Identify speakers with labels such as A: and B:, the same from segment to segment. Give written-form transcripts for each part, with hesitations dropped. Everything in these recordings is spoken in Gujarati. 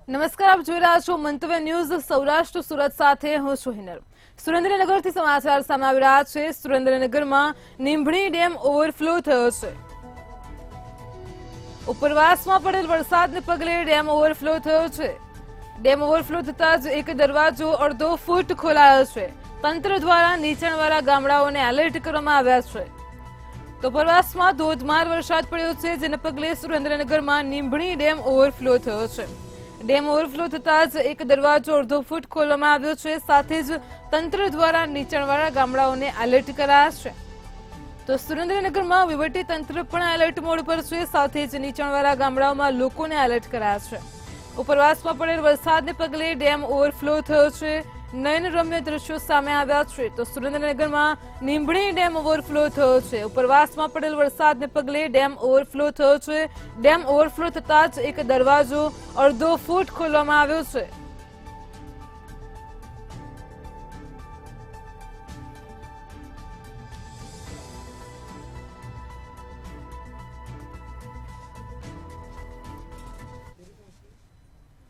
A: નમસ્કાર, આપ જોઈ રહ્યા છો મંતવ્ય ન્યૂઝ સૌરાષ્ટ્ર સુરત સાથે હું છું હિનર। સુરેન્દ્રનગરથી સમાચાર સામે આવી રહ્યા છે। સુરેન્દ્રનગરમાં નીંભણી ડેમ ઓવરફ્લો થયો છે। ઉપરવાસમાં પડેલ વરસાદને પગલે ડેમ ઓવરફ્લો થયો છે। ડેમ ઓવરફ્લો થતા જ એક દરવાજો અડધો ફૂટ ખોલાયો છે। તંત્ર દ્વારા નીચાણવાળા ગામડાઓને એલર્ટ કરવામાં આવ્યા છે। તો ઉપરવાસમાં ધોધમાર વરસાદ પડ્યો છે, જેને પગલે સુરેન્દ્રનગરમાં નીંભણી ડેમ ઓવરફ્લો થયો છે। ડેમ ઓવરફ્લો થતા જ એક દરવાજો અડધો ફૂટ ખોલવામાં આવ્યો છે। સાથે જ તંત્ર દ્વારા નીચાણવાળા ગામડાઓને એલર્ટ કરાયા છે। તો સુરેન્દ્રનગરમાં વહીવટી તંત્ર પણ એલર્ટ મોડ પર છે। સાથે જ નીચાણવાળા ગામડાઓમાં લોકોને એલર્ટ કરાયા છે। ઉપરવાસમાં પડેલ વરસાદને પગલે ડેમ ઓવરફ્લો થયો છે। નયનરમ્ય દ્રશ્યો સામે આવ્યા છે। તો સુરેન્દ્રનગરમાં નીંભણી ડેમ ઓવરફ્લો થયો છે। ઉપરવાસમાં પડેલ વરસાદને પગલે ડેમ ઓવરફ્લો થયો છે। ડેમ ઓવરફ્લો થતા જ એક દરવાજો અડધો ફૂટ ખોલવામાં આવ્યો છે।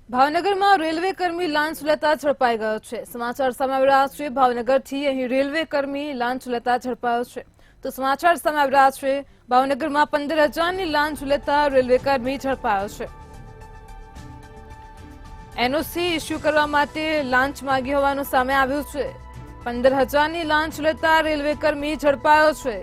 A: ભાવનગરમાં રેલવે કર્મી લાંચ લેતા ઝડપાઈ ગયો છે। સમાચાર સામે આવી રહ્યા છે ભાવનગરથી। અહીં રેલવે કર્મી લાંચ લેતા ઝડપાયો છે। તો સમાચાર સામે આવી રહ્યા છે ભાવનગરમાં 15,000ની લાંચ લેતા રેલવે કર્મી ઝડપાયો છે। એનઓસી ઇસ્યુ કરવા માટે લાંચ માંગી હોવાનું સામે આવ્યું છે। 15,000ની લાંચ લેતા રેલવે કર્મી ઝડપાયો છે।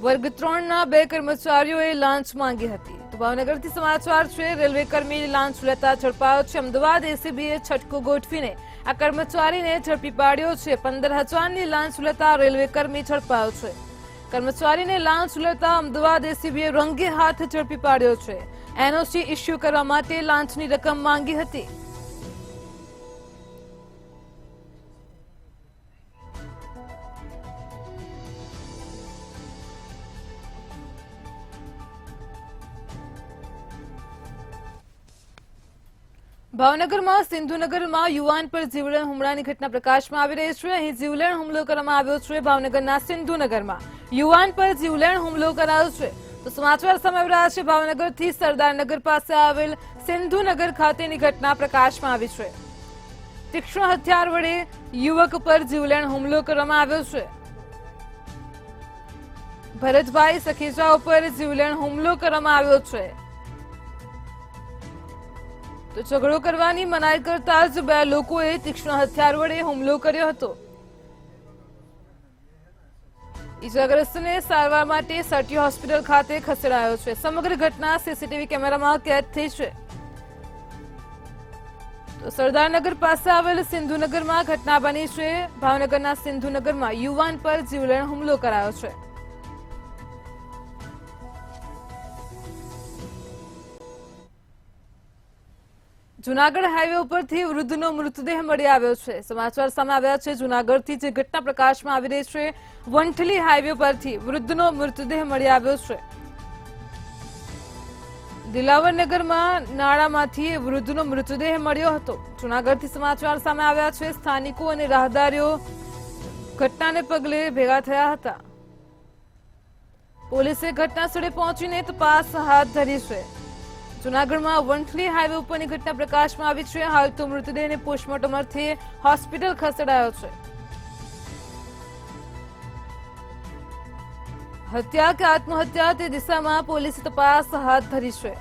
A: વર્ગ 3ના 2 કર્મચારીઓએ લાંચ માંગી હતી। તો ભાવનગરથી સમાચાર છે। રેલવે કર્મી લાંચ લેતા ઝડપાયો છે। અમદાવાદ એસીબીએ છટકો ગોઠવીને આ કર્મચારીને ઝડપી પાડ્યો છે। 15,000ની લાંચ લેતા રેલવે કર્મી ઝડપાયો છે। કર્મચારીને લાંચ લેતા અમદાવાદ એસીબીએ રંગે હાથ ઝડપી પાડ્યો છે। એનઓસી ઇસ્યુ કરવા માટે લાંચની રકમ માંગી હતી। ભાવનગરમાં સિંધુનગરમાં યુવાન પર જીવલેણ હુમલાની ઘટના પ્રકાશમાં આવી રહી છે। અહીં જીવલેણ હુમલો કરવામાં આવ્યો છે। ભાવનગરના સિંધુનગરમાં યુવાન પર જીવલેણ હુમલો કરાયો છે। તો સમાચાર સામે આવી રહ્યા છે ભાવનગરથી। સરદારનગર પાસે આવેલ સિંધુનગર ખાતેની ઘટના પ્રકાશમાં આવી છે। તીક્ષ્ણ હથિયાર વડે યુવક પર જીવલેણ હુમલો કરવામાં આવ્યો છે। ભરતભાઈ સખીજા ઉપર જીવલેણ હુમલો કરવામાં આવ્યો છે। તો ઝઘડો કરવાની મનાઈ કરતા જ 2 લોકોએ તીક્ષ્ણ હથિયાર વડે હુમલો કર્યો હતો। ઈજાગ્રસ્તને સારવાર માટે સટી હોસ્પિટલ ખાતે ખસેડાયો છે। સમગ્ર ઘટના સીસીટીવી કેમેરામાં કેદ થઈ છે। તો સરદારનગર પાસે આવેલ સિંધુનગરમાં ઘટના બની છે। ભાવનગરના સિંધુનગરમાં યુવાન પર જીવલેણ હુમલો કરાયો છે। જૂનાગઢ હાઈવે ઉપરથી વૃદ્ધનો મૃતદેહ મળી આવ્યો છે। સમાચાર સામે આવ્યા છે જૂનાગઢથી જે ઘટના પ્રકાશમાં આવી રહી છે। વંથલી હાઈવે પરથી વૃદ્ધનો મૃતદેહ મળી આવ્યો છે। દિલાવરનગરમાં નાળામાંથી વૃદ્ધનો મૃતદેહ મળ્યો હતો। જૂનાગઢથી સમાચાર સામે આવ્યા છે। સ્થાનિકો અને રાહદારીઓ ઘટનાને પગલે ભેગા થયા હતા। પોલીસે ઘટના સ્થળે પહોંચીને તપાસ હાથ ધરી છે। જૂનાગઢમાં વંથલી હાઈવે ઉપરની ઘટના પ્રકાશમાં આવી છે। હાલ તો મૃતદેહને પોસ્ટમોર્ટમ અર્થે હોસ્પિટલ ખસેડાયો છે। હત્યા કે આત્મહત્યા તે દિશામાં પોલીસે તપાસ હાથ ધરી છે।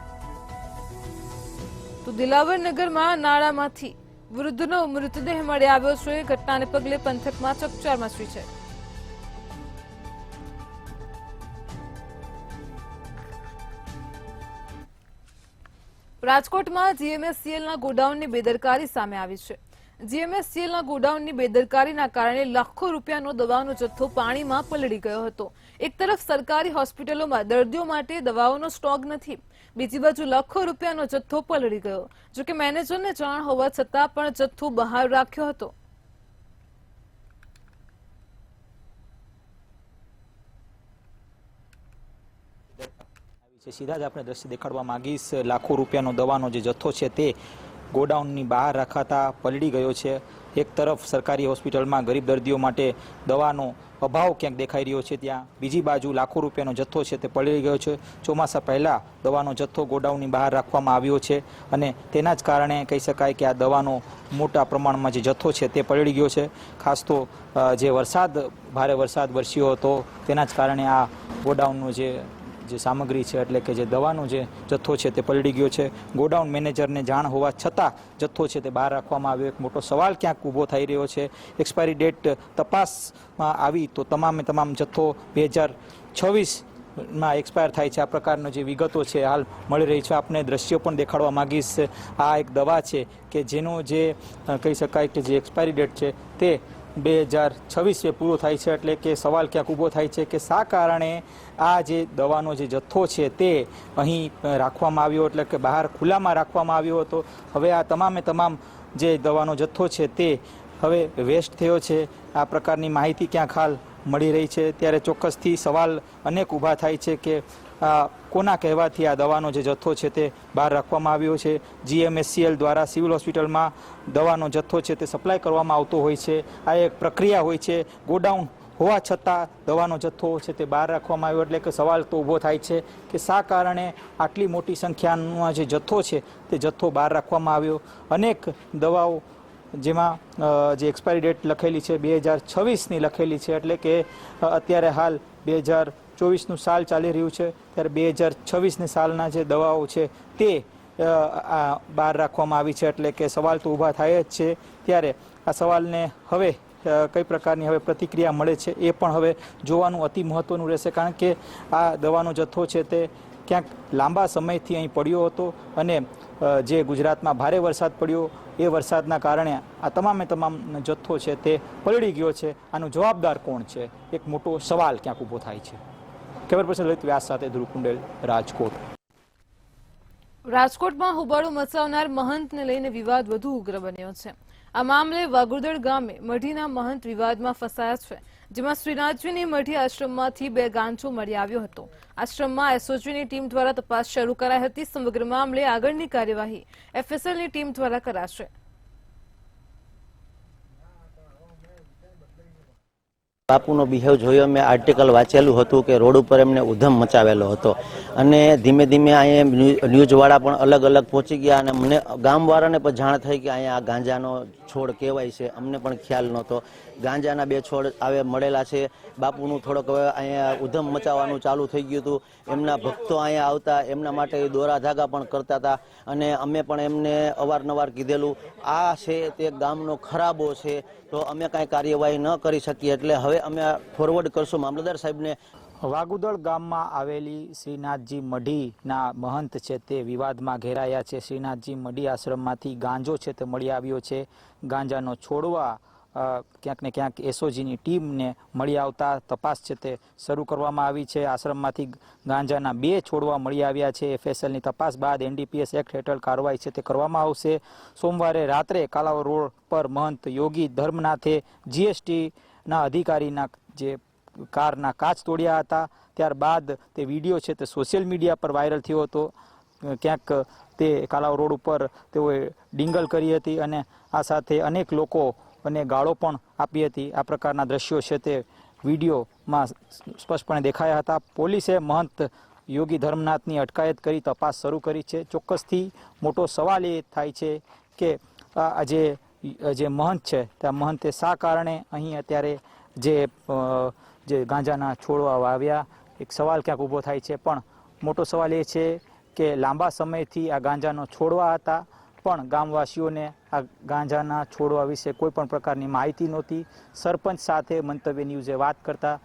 A: તો દિલાવરનગરમાં નાળામાંથી વૃદ્ધનો મૃતદેહ મળી આવ્યો છે। ઘટનાને પગલે પંથકમાં ચકચાર મચી છે। રાજકોટમાં જીએમએસસીએલના ગોડાઉનની બેદરકારી સામે આવી છે। જીએમએસસીએલના ગોડાઉનની બેદરકારીના કારણે લાખો રૂપિયાનો દવાનો જથ્થો પાણીમાં પલળી ગયો હતો। એક તરફ સરકારી હોસ્પિટલોમાં દર્દીઓ માટે દવાઓનો સ્ટોક નથી, બીજી બાજુ લાખો રૂપિયાનો જથ્થો પલળી ગયો। જોકે મેનેજરને જાણ હોવા છતાં પણ જથ્થો બહાર રાખ્યો હતો।
B: સીધા જ આપણે દ્રશ્ય દેખાડવા માંગીશ। લાખો રૂપિયાનો દવાનો જે જથ્થો છે તે ગોડાઉનની બહાર રખાતા પલળી ગયો છે। એક તરફ સરકારી હોસ્પિટલમાં ગરીબ દર્દીઓ માટે દવાનો અભાવ ક્યાંક દેખાઈ રહ્યો છે, ત્યાં બીજી બાજુ લાખો રૂપિયાનો જથ્થો છે તે પડી ગયો છે. ચોમાસા પહેલાં દવાનો જથ્થો ગોડાઉનની બહાર રાખવામાં આવ્યો છે અને તેના જ કારણે કહી શકાય કે આ દવાનો મોટા પ્રમાણમાં જે જથ્થો છે તે પડી ગયો છે. ખાસ તો જે ભારે વરસાદ વરસ્યો હતો તેના જ કારણે આ ગોડાઉનનું જે સામગ્રી છે એટલે કે જે દવાનો જે જથ્થો છે તે પલળી ગયો છે. ગોડાઉન મેનેજરને જાણ હોવા છતાં જથ્થો છે તે બહાર રાખવામાં આવ્યો. એક મોટો સવાલ ક્યાંક ઊભો થઈ રહ્યો છે. એક્સપાયરી ડેટ તપાસમાં આવી તો તમામ જથ્થો 2026માં એક્સપાયર થાય છે. આ પ્રકારનો જે વિગતો છે હાલ મળી રહી છે. આપને દ્રશ્યો પણ દેખાડવા માંગીશ. આ એક દવા છે કે જેનો જે કહી શકાય કે જે એક્સપાયરી ડેટ છે તે 2026 પૂરો થાય છે. એટલે કે સવાલ ક્યાંક ઊભો થાય છે કે શા કારણે આ જે દવાનો જે જથ્થો છે તે અહીં રાખવામાં આવ્યો, એટલે કે બહાર ખુલ્લામાં રાખવામાં આવ્યો હતો. હવે આ તમામ જે દવાનો જથ્થો છે તે હવે વેસ્ટ થયો છે. આ પ્રકારની માહિતી ક્યાંક હાલ મળી રહી છે. ત્યારે ચોક્કસથી સવાલ અનેક ઊભા થાય છે કે કોના કહેવાથી આ દવાનો જે જથ્થો છે તે બહાર રાખવામાં આવ્યો છે. GMSCL દ્વારા સિવિલ હોસ્પિટલમાં દવાનો જથ્થો છે તે સપ્લાય કરવામાં આવતો હોય છે. આ એક પ્રક્રિયા હોય છે. ગોડાઉન હોવા છતાં દવાનો જથ્થો છે તે બહાર રાખવામાં આવ્યો. એટલે કે સવાલ તો ઊભો થાય છે કે શા કારણે આટલી મોટી સંખ્યાનો જે જથ્થો છે તે જથ્થો બહાર રાખવામાં આવ્યો. અનેક દવાઓ જેમાં જે એક્સપાયરી ડેટ લખેલી છે 2026ની લખેલી છે, એટલે કે અત્યારે હાલ 2024નું સાલ ચાલી રહ્યું છે, ત્યારે 2026ની સાલના જે દવાઓ છે તે બહાર રાખવામાં આવી છે. એટલે કે સવાલ તો ઊભા થાય જ છે. ત્યારે આ સવાલને હવે કઈ પ્રકારની હવે પ્રતિક્રિયા મળે છે એ પણ હવે જોવાનું અતિ મહત્વનું રહેશે, કારણ કે આ દવાનો જથ્થો છે તે ક્યાંક લાંબા સમયથી અહીં પડ્યો હતો અને જે ગુજરાતમાં ભારે વરસાદ પડ્યો એ વરસાદના કારણે આ તમામ જથ્થો છે તે પલળી ગયો છે. આનો જવાબદાર કોણ છે, એક મોટો સવાલ ક્યાંક ઊભો થાય છે. કેમેરા પર્સન લલિત વ્યાસ સાથે ધ્રુવ કુંડેલ, રાજકોટ.
A: રાજકોટમાં હોબાળો મચાવનાર મહંતને લઈને વિવાદ વધુ ઉગ્ર બન્યો છે. આ મામલે વાગુદળ ગામે મઢીના મહંત વિવાદમાં ફસાયા છે, જેમાં શ્રીનાથજીની મઢી આશ્રમમાંથી 2 ગાંચો મળી આવ્યો હતો. આશ્રમમાં એસઓજીની ટીમ દ્વારા તપાસ શરૂ કરાઈ હતી. સમગ્ર મામલે આગળની કાર્યવાહી FSLની ટીમ દ્વારા કરાશે.
C: બાપુનો બિહેવ જોયો, મેં આર્ટિકલ વાંચેલું હતું કે રોડ ઉપર એમને ઉધમ મચાવેલો હતો અને ધીમે ધીમે અહીંયા ન્યૂઝવાળા પણ અલગ પહોંચી ગયા અને મને ગામવાળાને પણ જાણ થઈ કે અહીંયા આ ગાંજાનો છોડ કહેવાય છે. અમને પણ ખ્યાલ નહોતો. ગાંજાના 2 છોડ આવે મળેલા છે. બાપુનું થોડોક હવે અહીંયા ઉધમ મચાવવાનું ચાલુ થઈ ગયું હતું. એમના ભક્તો અહીંયા આવતા, એમના માટે દોરા ધાગા પણ કરતા હતા અને અમે પણ એમને અવારનવાર કીધેલું આ છે તે ગામનો ખરાબો છે, તો અમે કાંઈ કાર્યવાહી ન કરી શકીએ. એટલે હવે અમે ફોરવર્ડ કરશું મામલતદાર સાહેબને.
B: વાગુદળ ગામમાં આવેલી શ્રીનાથજી મઢીના મહંત છે તે વિવાદમાં ઘેરાયા છે. શ્રીનાથજી મઢી આશ્રમમાંથી ગાંજો છે તે મળી આવ્યો છે. ગાંજાનો છોડવા ક્યાંક ને ક્યાંક એસઓજીની ટીમને મળી આવતા તપાસ છે તે શરૂ કરવામાં આવી છે. આશ્રમમાંથી ગાંજાના 2 છોડવા મળી આવ્યા છે. FSLની તપાસ બાદ NDPS એક્ટ હેઠળ કાર્યવાહી છે તે કરવામાં આવશે. સોમવારે રાત્રે કાલાવ રોડ પર મહંત યોગી ધર્મનાથે GSTના અધિકારીના જે કારના કાચ તોડ્યા હતા. ત્યારબાદ તે વિડીયો છે તે સોશિયલ મીડિયા પર વાયરલ થયો હતો. ક્યાંક તે કાલાવ રોડ ઉપર તેઓએ ડિંગલ કરી હતી અને આ સાથે અનેક લોકો અને ગાળો પણ આપી હતી. આ પ્રકારના દ્રશ્યો છે તે વિડીયોમાં સ્પષ્ટપણે દેખાયા હતા. પોલીસે મહંત યોગી ધર્મનાથની અટકાયત કરી તપાસ શરૂ કરી છે. ચોક્કસથી મોટો સવાલ એ થાય છે કે આ જે મહંત છે તે મહંતે શા કારણે અહીં અત્યારે જે ગાંજાના છોડવા વાવ્યા, એક સવાલ ક્યાંક ઊભો થાય છે. પણ મોટો સવાલ એ છે કે લાંબા સમયથી આ ગાંજાનો છોડવા હતા, પણ ગામવાસીઓને આ ગાંજાના છોડવા વિશે કોઈ પણ પ્રકારની માહિતી નહોતી. સરપંચ સાથે મંતવ્ય ન્યૂઝે વાત કરતા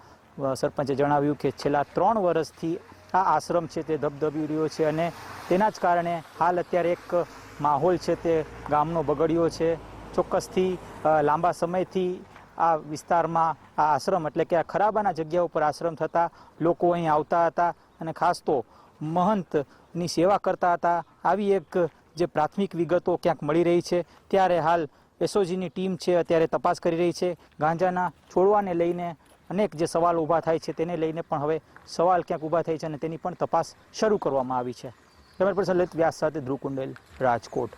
B: સરપંચે જણાવ્યું કે છેલ્લા 3 વર્ષથી આ આશ્રમ છે તે ધબધબી રહ્યો છે અને તેના જ કારણે હાલ અત્યારે એક માહોલ છે તે ગામનો બગડ્યો છે. ચોક્કસથી લાંબા સમયથી આ વિસ્તારમાં આ આશ્રમ એટલે કે આ ખરાબાના જગ્યા ઉપર આશ્રમ થતા લોકો અહીં આવતા હતા અને ખાસ તો મહંતની સેવા કરતા હતા. આવી એક જે પ્રાથમિક વિગતો ક્યાંક મળી રહી છે. ત્યારે હાલ એસઓજીની ટીમ છે અત્યારે તપાસ કરી રહી છે. ગાંજાના છોડવાને લઈને અનેક જે સવાલ ઊભા થાય છે તેને લઈને પણ હવે સવાલ ક્યાંક ઊભા થાય છે અને તેની પણ તપાસ શરૂ કરવામાં આવી છે. કેમેરા પર્સન લલિત વ્યાસ સાથે ધ્રુવ કુંડેલ, રાજકોટ.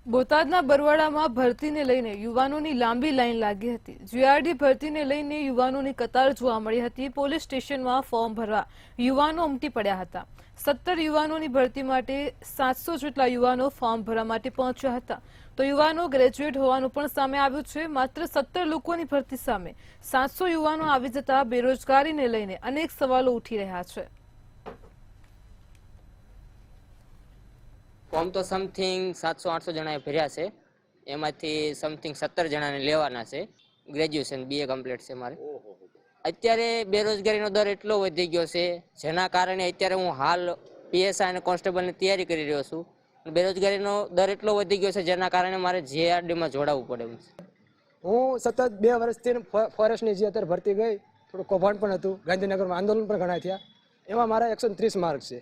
A: બોટાદના બરવાડામાં ભરતીને લઈને યુવાનોની લાંબી લાઈન લાગી હતી. જીઆરડી ભરતીને લઈને યુવાનોની કતાર જોવા મળી હતી. પોલીસ સ્ટેશનમાં ફોર્મ ભરવા યુવાનો ઉમટી પડ્યા હતા. 17 યુવાનોની ભરતી માટે 700 જેટલા યુવાનો ફોર્મ ભરવા માટે પહોંચ્યા હતા. તો યુવાનો ગ્રેજ્યુએટ હોવાનું પણ સામે આવ્યું છે. માત્ર 17 લોકોની ભરતી સામે 700 યુવાનો આવી જતા બેરોજગારીને લઈને અનેક સવાલો ઉઠી રહ્યા છે.
D: ફોર્મ તો સમથિંગ 700-800 જણાએ ભર્યા છે. એમાંથી સમથિંગ 17 જણાને લેવાના છે. ગ્રેજ્યુએશન BA કમ્પ્લીટ છે મારે. અત્યારે બેરોજગારીનો દર એટલો વધી ગયો છે, જેના કારણે અત્યારે હું હાલ PSI અને કોન્સ્ટેબલની તૈયારી કરી રહ્યો છું. બેરોજગારીનો દર એટલો વધી ગયો છે, જેના કારણે મારે JRDમાં જોડાવવું પડે એમ છે.
E: હું સતત 2 વર્ષથી ફોરેસ્ટની જે અત્યારે ભરતી ગઈ, થોડું કૌભાંડ પણ હતું. ગાંધીનગરમાં આંદોલન પણ ઘણા થયા. એમાં મારા 130 માર્ક છે,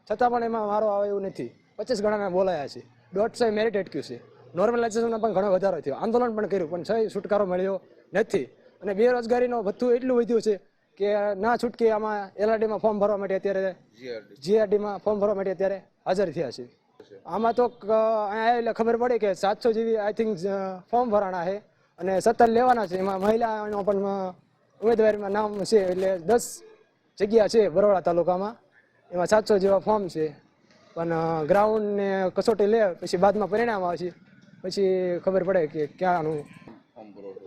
E: છતાં પણ એમાં મારો આવે એવું નથી. 25 ગણાના બોલાયા છે. 150 મેરિટ અટક્યું છે. નોર્મલાઇઝેશનમાં પણ ઘણો વધારો થયો. આંદોલન પણ કર્યું, પણ છતાંય છુટકારો મળ્યો નથી. અને બેરોજગારીનો ભથ્થું એટલું વધ્યું છે કે ના છૂટકે આમાં LRDમાં ફોર્મ ભરવા માટે અત્યારે GRDમાં ફોર્મ ભરવા માટે અત્યારે હાજર થયા છે. આમાં તો અહીંયા એટલે ખબર પડી કે 700 જેવી આઈ થિંક ફોર્મ ભરાણા છે અને 17 લેવાના છે. એમાં મહિલાનો પણ ઉમેદવારીમાં નામ છે, એટલે 10 જગ્યા છે બરોડા તાલુકામાં. એમાં 700 જેવા ફોર્મ છે. પણ ગ્રાઉન્ડ ને કસોટી લે પછી બાદમાં પરિણામ આવશે, પછી ખબર પડે કે ક્યાંનું.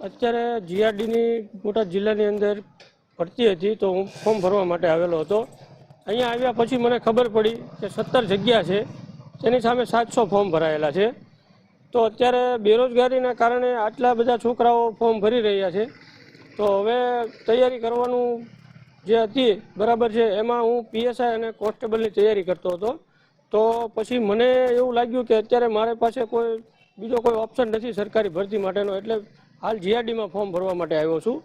F: અત્યારે GRDની બોટાદ જિલ્લાની અંદર ભરતી હતી, તો હું ફોર્મ ભરવા માટે આવેલો હતો. અહીંયા આવ્યા પછી મને ખબર પડી કે 17 જગ્યા છે, તેની સામે 700 ફોર્મ ભરાયેલા છે. તો અત્યારે બેરોજગારીના કારણે આટલા બધા છોકરાઓ ફોર્મ ભરી રહ્યા છે. તો હવે તૈયારી કરવાનું જે હતી બરાબર છે, એમાં હું PSI અને કોન્સ્ટેબલની તૈયારી કરતો હતો. તો પછી મને એવું લાગ્યું કે અત્યારે મારી પાસે બીજો કોઈ ઓપ્શન નથી સરકારી ભરતી માટેનો, એટલે હાલ GRDમાં ફોર્મ ભરવા માટે આવ્યો છું.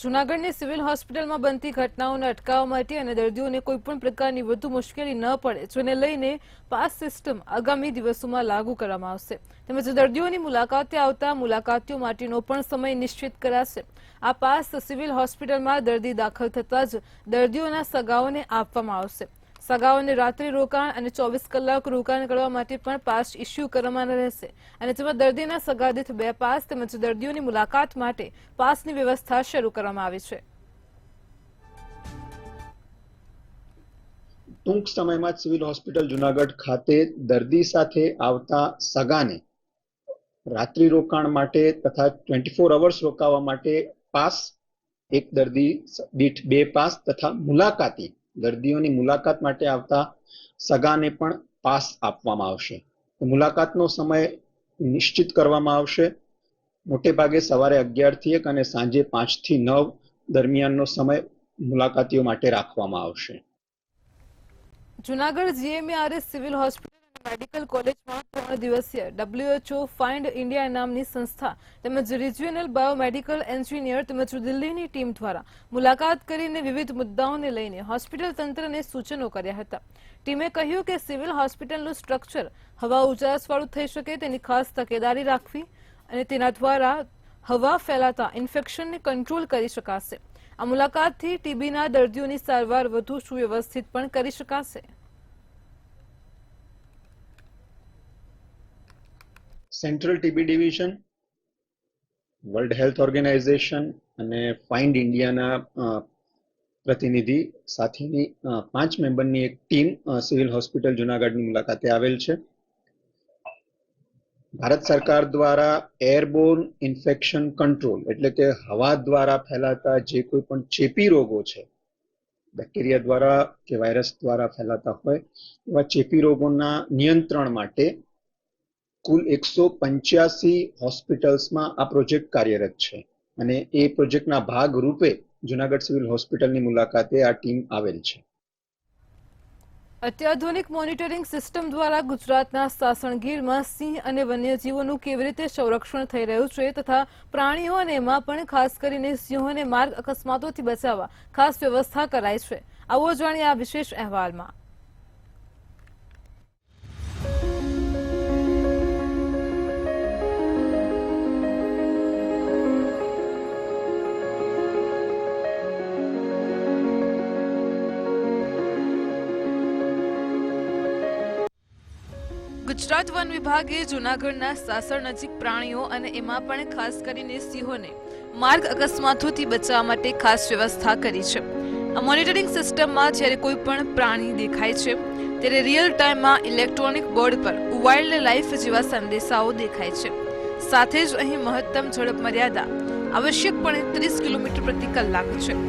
A: જૂનાગઢની સિવિલ હોસ્પિટલમાં બનતી ઘટનાઓને અટકાવવા માટે અને દર્દીઓને કોઈપણ પ્રકારની વધુ મુશ્કેલી ન પડે, જેને લઈને પાસ સિસ્ટમ આગામી દિવસોમાં લાગુ કરવામાં આવશે. તેમજ દર્દીઓની મુલાકાતે આવતા મુલાકાતીઓ માટેનો પણ સમય નિશ્ચિત કરાશે. આ પાસ સિવિલ હોસ્પિટલમાં દર્દી દાખલ થતાં જ દર્દીઓના સગાઓને આપવામાં આવશે. સગાઓને રાત્રિ રોકાણ અને 24 કલાક રોકાણ કરવા માટે પણ પાસ ઇસ્યુ કરવામાં રહેશે. અને તેમાં દર્દીના સગા દીઠ 2 પાસ તેમજ દર્દીઓની મુલાકાત માટે પાસની વ્યવસ્થા શરૂ કરવામાં આવી છે.
G: ટૂંક સમયમાં સિવિલ હોસ્પિટલ જુનાગઢ ખાતે દર્દી સાથે આવતા સગાને રાત્રિ રોકાણ માટે તથા 24 અવર્સ રોકાવા માટે પાસ, એક દર્દી દીઠ 2 પાસ તથા મુલાકાતી દર્દીઓની મુલાકાત માટે આવતા સગાને પણ પાસ આપવામાં આવશે. મુલાકાતનો સમય નિશ્ચિત કરવામાં આવશે. મોટે ભાગે સવારે 11 થી 1 અને સાંજે 5 થી 9 દરમિયાનનો સમય મુલાકાતીઓ માટે રાખવામાં આવશે.
A: જૂનાગઢ GMARS સિવિલ હોસ્પિટલ અને મેડિકલ કોલેજમાં 3 દિવસીય WHO ફાઇન્ડ ઇન્ડિયા નામની સંસ્થા તેમજ રિજિયોનલ બાયોમેડિકલ એન્જિનિયર તેમજ દિલ્હીની ટીમ દ્વારા મુલાકાત કરીને વિવિધ મુદ્દાઓને લઈને હોસ્પિટલ તંત્રને સૂચનો કર્યા હતા. ટીમે કહ્યું કે સિવિલ હોસ્પિટલનું સ્ટ્રક્ચર હવા ઉજાસવાળું થઈ શકે તેની ખાસ તકેદારી રાખવી અને તેના દ્વારા હવા ફેલાતા ઇન્ફેક્શનને કંટ્રોલ કરી શકાશે. આ મુલાકાતથી TBના દર્દીઓની સારવાર વધુ સુવ્યવસ્થિત પણ કરી શકાશે.
G: Central TB division, world health organisation અને ફાઇન્ડ ઇન્ડિયાના પ્રતિનિધિ સાથેની 5 મેમ્બરની એક ટીમ સિવિલ હોસ્પિટલ જુનાગઢની મુલાકાતે આવેલ છે. ભારત સરકાર દ્વારા એરબોર્ન ઇન્ફેક્શન કંટ્રોલ એટલે કે હવા દ્વારા ફેલાતા જે કોઈ પણ ચેપી રોગો છે, બેક્ટેરિયા દ્વારા કે વાયરસ દ્વારા ફેલાતા હોય એવા ચેપી રોગોના નિયંત્રણ માટે કુલ 185 હોસ્પિટલ્સમાં આ પ્રોજેક્ટ કાર્યરત છે. અને એ પ્રોજેક્ટના ભાગ રૂપે જુનાગઢ સિવિલ હોસ્પિટલની મુલાકાતે આ ટીમ આવેલ છે.
A: અત્યાધુનિક મોનિટરિંગ સિસ્ટમ દ્વારા ગુજરાતના સાસણગીરમાં સિંહ અને વન્યજીવોનું કેવી રીતે સંરક્ષણ થઈ રહ્યું છે તથા પ્રાણીઓ અને એમાં પણ ખાસ કરીને સિંહોને માર્ગ અકસ્માતોથી બચાવવા ખાસ વ્યવસ્થા કરાઈ છે. આવો જાણીએ આ વિશેષ અહેવાલમાં. ગુજરાત વન વિભાગે જૂનાગઢના સાસણ નજીક પ્રાણીઓ અને એમાં પણ ખાસ કરીને સિંહોને માર્ગ અકસ્માતોથી બચાવવા માટે ખાસ વ્યવસ્થા કરી છે. આ મોનિટરિંગ સિસ્ટમમાં જ્યારે કોઈ પણ પ્રાણી દેખાય છે ત્યારે રિયલ ટાઈમમાં ઇલેક્ટ્રોનિક બોર્ડ પર વાઇલ્ડ લાઇફ જેવા સંદેશાઓ દેખાય છે. સાથે જ અહીં મહત્તમ ઝડપ મર્યાદા આવશ્યકપણે 30 કિલોમીટર પ્રતિ કલાક છે.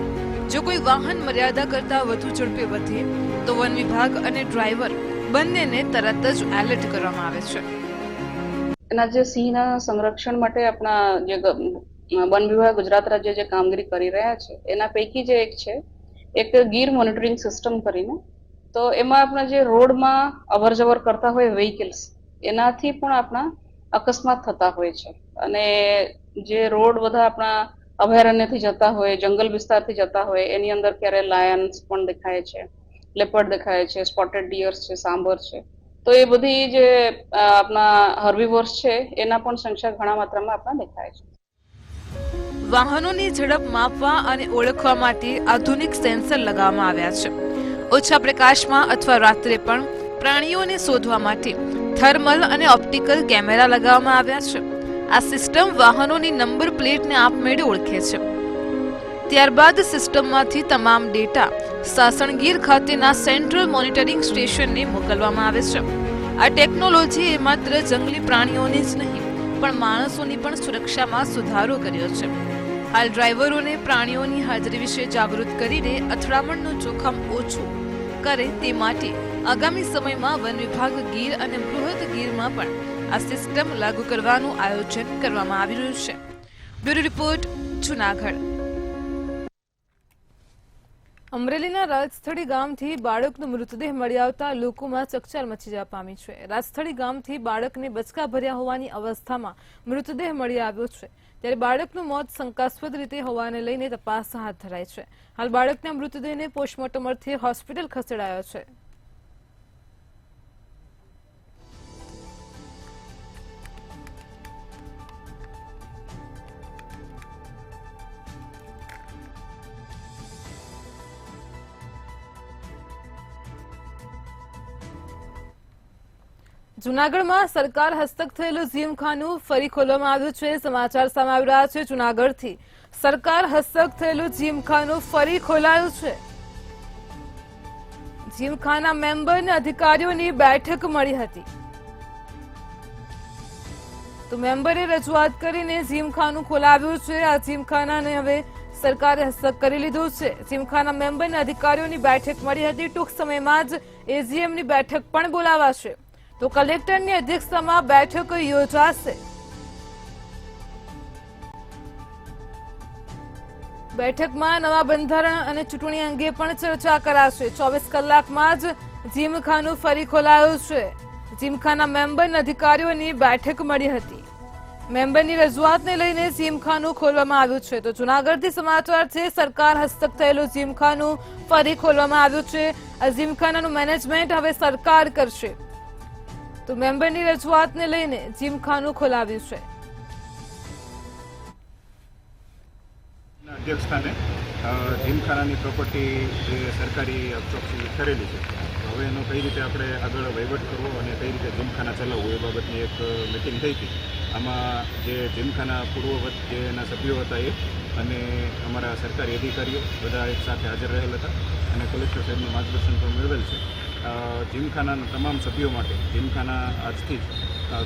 A: જો કોઈ વાહન મર્યાદા કરતાં વધુ ઝડપે વધે તો વન વિભાગ અને ડ્રાઈવર બંનેને તરત જ એલર્ટ કરવામાં આવે છે.
H: એના જે સિંહના સંરક્ષણ માટે આપણા જે વન વિભાગ ગુજરાત રાજ્ય જે કામગીરી કરી રહ્યા છે એના પૈકી જે એક ગીર મોનિટરિંગ સિસ્ટમ કરીને, તો એમાં આપણા જે રોડમાં અવર જવર કરતા હોય વ્હીકલ્સ એનાથી પણ આપણા અકસ્માત થતા હોય છે. અને જે રોડ બધા આપણા અભયારણ્યથી જતા હોય, જંગલ વિસ્તારથી જતા હોય, એની અંદર ક્યારે લાયન્સ પણ દેખાય છે, લેપર્ડ દેખાય છે, સ્પોટેડ ડિયર્સ છે, સાંભર છે. તો એ બધી જે આપણા હર્બીવોર્સ છે એના પણ સંખ્યા ઘણા માત્રામાં આપણા દેખાય છે.
A: વાહનોની ઝડપ માપવા અને ઓળખવા માટે આધુનિક સેન્સર લગાવવામાં આવ્યા છે. ઓછા પ્રકાશમાં અથવા રાત્રે પણ પ્રાણીઓને શોધવા માટે થર્મલ અને ઓપ્ટિકલ કેમેરા લગાવવામાં આવ્યા છે. આ સિસ્ટમ વાહનોની નંબર પ્લેટને આપમેળે ઓળખે છે. ત્યારબાદ સિસ્ટમમાંથી તમામ ડેટા સાસણગીર ખાતેના સેન્ટ્રલ મોનિટરિંગ સ્ટેશનને મોકલવામાં આવે છે. આ ટેકનોલોજી એ માત્ર જંગલી પ્રાણીઓની જ નહીં પણ માણસોની પણ સુરક્ષામાં સુધારો કર્યો છે. હાલ ડ્રાઈવરોને પ્રાણીઓની હાજરી વિશે જાગૃત કરીને અથડામણનું જોખમ ઓછું કરે તે માટે આગામી સમયમાં વન વિભાગ ગીર અને બૃહદ ગીરમાં પણ આ સિસ્ટમ લાગુ કરવાનું આયોજન કરવામાં આવી રહ્યું છે. Bureau report, Junagadh. અમરેલીના રાજસ્થળી ગામથી બાળકનો મૃતદેહ મળી આવતા લોકોમાં ચકચાર મચી જવા પામી છે. રાજસ્થળી ગામથી બાળકને બચકા ભર્યા હોવાની અવસ્થામાં મૃતદેહ મળી આવ્યો છે. ત્યારે બાળકનું મોત શંકાસ્પદ રીતે હોવાને લઈને તપાસ હાથ ધરાઈ છે. હાલ બાળકના મૃતદેહને પોસ્ટમોર્ટમ અર્થે હોસ્પિટલ ખસેડાયો છે. જૂનાગઢમાં સરકાર હસ્તક થયેલું જીમખાનું ફરી ખોલવામાં આવ્યું છે. સમાચાર સામે આવી રહ્યા છે. જૂનાગઢથી સરકાર હસ્તક થયેલું જીમખાનું ફરી ખોલાયું છે. જીમખાના મેમ્બરને અધિકારીઓની બેઠક મળી હતી, તો મેમ્બરે રજૂઆત કરીને જીમખાનું ખોલાવ્યું છે. આ જીમખાનાને હવે સરકારે હસ્તક કરી લીધું છે. જીમખાના મેમ્બરને અધિકારીઓની બેઠક મળી હતી. ટૂંક સમયમાં જ એજીએમની બેઠક પણ બોલાવાશે, તો કલેક્ટરની અધ્યક્ષતામાં બેઠક યોજાશે. બેઠકમાં નવા બંધારણ અને ચૂંટણી અંગે પણ ચર્ચા કરાશે. 24 કલાકમાં જ જીમખાનું ફરી ખોલાયું છે. જીમખાના મેમ્બરને અધિકારીઓની બેઠક મળી હતી. મેમ્બરની રજૂઆતને લઈને જીમખાનું ખોલવામાં આવ્યું છે. તો જૂનાગઢથી સમાચાર છે. સરકાર હસ્તક થયેલું જીમખાનું ફરી ખોલવામાં આવ્યું છે. આ જીમખાનાનું મેનેજમેન્ટ હવે સરકાર કરશે. તો મેમ્બરની રજૂઆતને લઈને જીમખાનું ખોલાવ્યું છે.
I: અધ્યક્ષસ્થાને જીમખાનાની પ્રોપર્ટી જે સરકારી ચોકસી કરેલી છે, હવે એનો કઈ રીતે આપણે આગળ વહીવટ કરવો અને કઈ રીતે જીમખાના ચલાવવું એ બાબતની એક મિટિંગ થઈ હતી. આમાં જે જીમખાના પૂર્વવત જે એના સભ્યો હતા એ અને અમારા સરકારી અધિકારીઓ બધા એક સાથે હાજર રહેલ હતા અને કલેક્ટર સાહેબનું માર્ગદર્શન પણ મેળવેલ છે. જીમખાનાના તમામ સભ્યો માટે જીમખાના આજથી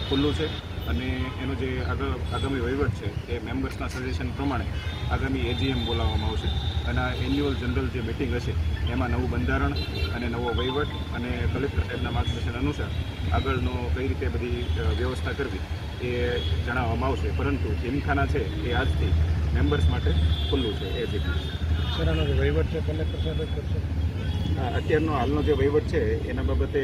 I: ખુલ્લું છે અને એનો જે આગામી વહીવટ છે એ મેમ્બર્સના સજેશન પ્રમાણે આગામી એજીએમ બોલાવવામાં આવશે અને એન્યુઅલ જનરલ જે મિટિંગ હશે એમાં નવું બંધારણ અને નવો વહીવટ અને કલેક્ટર સાહેબના માર્ગદર્શન અનુસાર આગળનો કઈ રીતે બધી વ્યવસ્થા કરવી એ જણાવવામાં આવશે. પરંતુ જીમખાના છે એ આજથી મેમ્બર્સ માટે ખુલ્લું છે. એ જેટલું સર આનો જે વહીવટ છે કલેક્ટર સાહેબ જ કરશે. અત્યારનો હાલનો જે વહીવટ છે એના બાબતે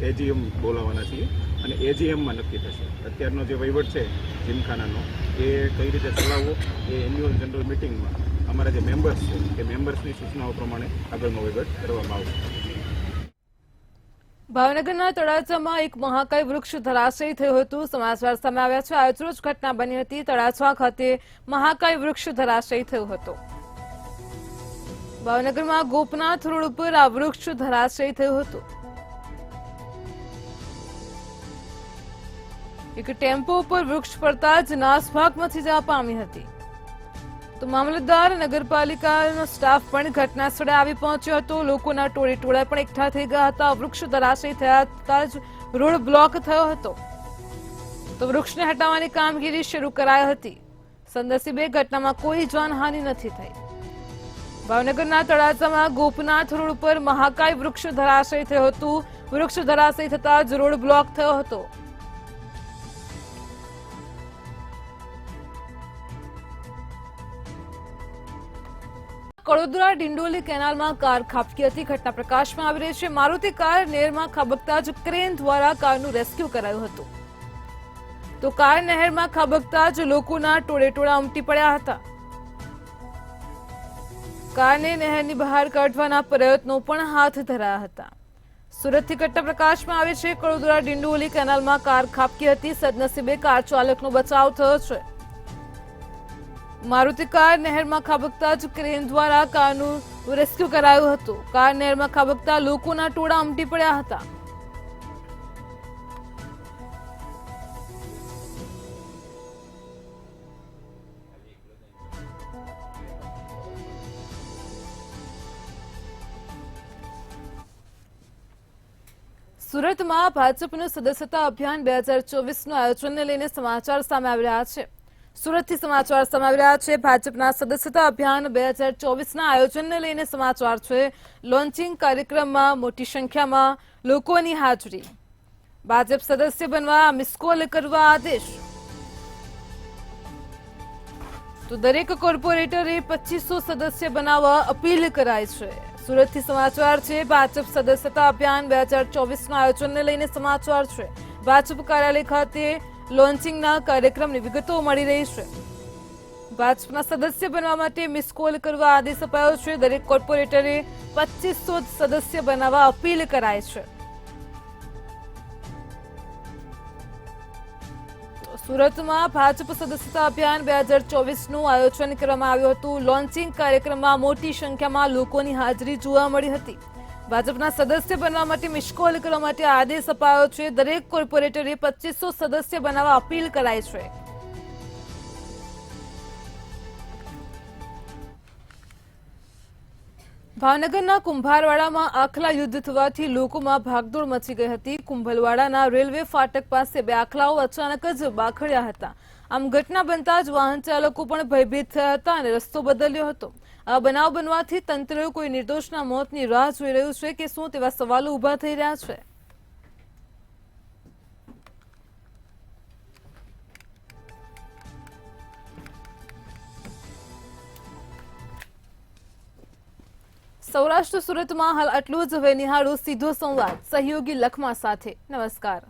I: એજીએમ બોલાવવાના છીએ અને એજીએમમાં નક્કી થશે. અત્યારનો જે વહીવટ છે જીમખાનાનો એ કઈ રીતે ચલાવવો એ એન્યુઅલ જનરલ મિટિંગમાં અમારા જે મેમ્બર્સ છે એ મેમ્બર્સની સૂચનાઓ પ્રમાણે આગળનો વહીવટ કરવામાં આવશે.
A: ભાવનગરના તળાજામાં એક મહાકાય વૃક્ષ ધરાશયી થયું હતું. સમાચાર સામે આવ્યા છે. આજરોજ ઘટના બની હતી. તળાજા ખાતે મહાકાય વૃક્ષ ધરાશયી થયું હતું. ભાવનગરમાં ગોપનાથ રોડ ઉપર આ વૃક્ષ ધરાશયી થયું હતું. એક ટેમ્પો ઉપર વૃક્ષ પડતા જ નાસભાગ મચી જવા પામી હતી. તો મામલતદાર નગરપાલિકાનો સ્ટાફ પણ ઘટના સ્થળે આવી પહોંચ્યો હતો. લોકોના ટોળે પણ એકઠા થઈ ગયા હતા. વૃક્ષ ધરાશયી થતા જ રોડ બ્લોક થયો હતો. તો વૃક્ષને હટાવવાની કામગીરી શરૂ કરાઈ હતી. સદનસીબે ઘટનામાં કોઈ જાનહાનિ નથી થઈ. ભાવનગરના તળાજામાં ગોપનાથ રોડ ઉપર મહાકાય વૃક્ષ ધરાશયી થયું હતું. વૃક્ષ ધરાશયી થતા જ રોડ બ્લોક થયો હતો. કડોદરા ડિંડોલી કેનાલમાં કાર ખાબકી હતી. ઘટના પ્રકાશમાં આવી રહી છે. મારુતિ કાર નહેરમાં ખાબકતા જ ક્રેન દ્વારા કારનું રેસ્ક્યુ કરાયું હતું. તો કાર નહેરમાં ખાબકતા જ લોકોના ટોળે ઉમટી પડ્યા હતા. કારને નહેરની બહાર કાઢવાના પ્રયત્નો પણ હાથ ધરાયા હતા. સુરતથી ઘટના પ્રકાશમાં આવી છે. કડોદરા ડિંડોલી કેનાલમાં કાર ખાબકી હતી. સદનસીબે કાર ચાલકનો બચાવ થયો છે. મારુતિ કાર નહેરમાં ખાબકતા જ ક્રેન દ્વારા કારનું રેસ્ક્યુ કરાયું હતું. કાર નહેરમાં ખાબકતા લોકોના ટોળા ઉમટી પડ્યા હતા. સુરતમાં ભાજપનું સદસ્યતા અભિયાન 2024નું આયોજનને લઈને સમાચાર સામે આવી રહ્યા છે. સુરતથી સમાચાર સામે આવી રહ્યા છે. ભાજપના સદસ્યતા અભિયાન 2024ના આયોજનને લઈને સમાચાર છે. લોન્ચિંગ કાર્યક્રમમાં મોટી સંખ્યામાં લોકોની હાજરી. ભાજપ સદસ્ય બનવા મિસકોલ કરવા આદેશ. તો દરેક કોર્પોરેટરે 2500 સદસ્ય બનાવવા અપીલ કરાઈ છે. સુરતથી સમાચાર છે. ભાજપ સદસ્યતા અભિયાન 2024ના આયોજનને લઈને સમાચાર છે. ભાજપ કાર્યાલય ખાતે લોન્ચિંગના કાર્યક્રમની વિગતો મળી રહી છે. ભાજપના સદસ્ય બનવા માટે મિસકોલ કરવા આદેશ અપાયો છે. દરેક કોર્પોરેટરે 2500 સદસ્ય બનાવવા અપીલ કરાઈ છે. સુરતમાં ભાજપ સદસ્યતા અભિયાન 2024નું આયોજન કરવામાં આવ્યું હતું. લોન્ચિંગ કાર્યક્રમમાં મોટી સંખ્યામાં લોકોની હાજરી જોવા મળી હતી. ભાજપના સદસ્ય બનવા માટે મિસકોલ કરવા માટે આદેશ અપાયો છે. દરેક કોર્પોરેટરે 2500 સદસ્ય બનાવવા અપીલ કરાઈ છે. ભાવનગરના કુંભારવાડામાં આખલા યુદ્ધ થવાથી લોકોમાં ભાગદોડ મચી ગઈ હતી. કુંભલવાડાના રેલવે ફાટક પાસે બે આખલાઓ અચાનક જ બાખડ્યા હતા. આમ ઘટના બનતા જ વાહન ચાલકો પણ ભયભીત થયા હતા અને રસ્તો બદલ્યો હતો. આ બનાવ બનવાથી તંત્ર કોઈ નિર્દોષના મોતની રાહ જોઈ રહ્યું છે કે શું તેવા સવાલો ઉભા થઈ રહ્યા છે. સૌરાષ્ટ્ર સુરતમાં હાલ આટલું જ. હવે નિહાળો સીધો સંવાદ સહયોગી લખમા સાથે. નમસ્કાર.